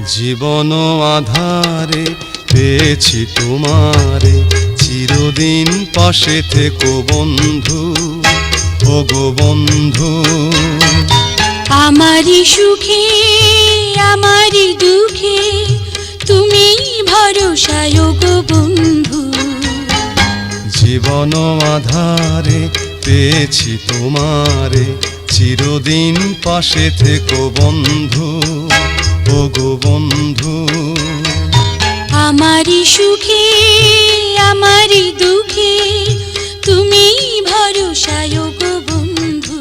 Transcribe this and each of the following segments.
জীবন আধারে পেয়েছি তোমারে, চিরদিন পাশে থেকো বন্ধু, ওগো বন্ধু। আমারি সুখে আমারি দুঃখে তুমি ভরসায় ওগো বন্ধু। জীবন আধারে পেয়েছি তোমারে, চিরদিন পাশে থেকো বন্ধু, ওগো বন্ধু। আমারি সুখে আমারি দুঃখে তুমি ভরসায় ওগো বন্ধু।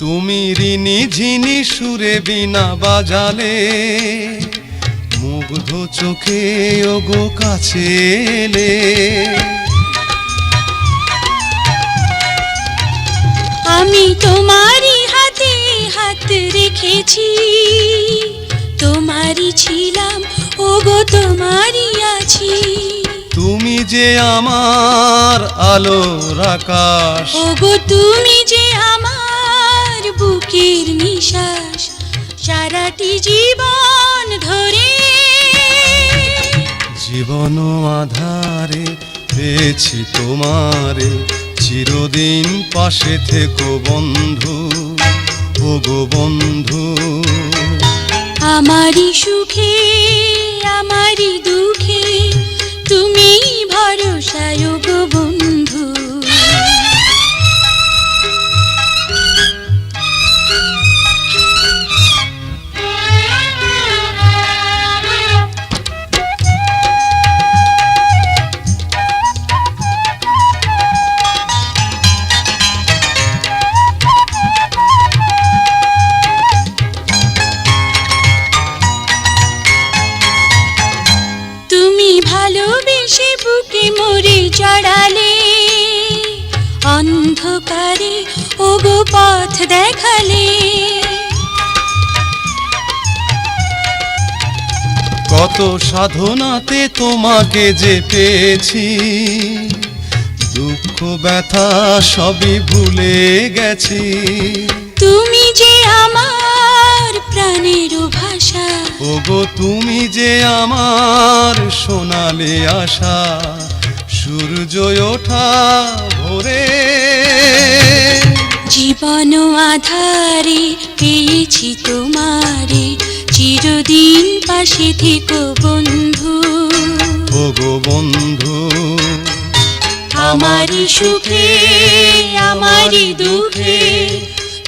তুমি ঋণী ঝিনি সুরে বিনা বাজালে, মুগ্ধ চোখে ওগো কাছে এলে। আমি তোমারি হাতে হাত রেখেছি, তোমারি ছিলাম ওগো তোমারি আছি। তুমি যে আমার আলোর আকাশ, ওগো তুমি যে আমার বুকের নিঃশ্বাস, সারাটি জীবন ধরে। জীবন আধারে পেয়েছি তোমারে, চিরদিন পাশে থেকো বন্ধু, ওগো বন্ধু। আমারি সুখে আমারি দুঃখে তুমি ভরসায় ওগো বন্ধু। ভালোবেসে বুকে মরে জড়ালে, অন্ধকারে ওগো পথ দেখালে। কত সাধনাতে তোমাকে যে পেয়েছি, দুঃখ ব্যথা সবই ভুলে গেছি। তুমি যে আমার প্রাণের ভাষা, ওগো তুমি যে আমার সোনালি আশা। সূর্য ওঠা ভোরে জীবন আধারে পেয়েছি তোমারে, চিরদিন পাশে থেকো বন্ধু, ওগো বন্ধু। আমারি সুখে আমারি দুঃখে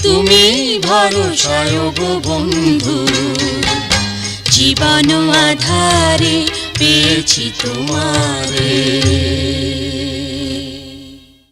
তুমি ভরসায় ওগো বন্ধু। জীবন আধারে পেয়েছি তোমারে।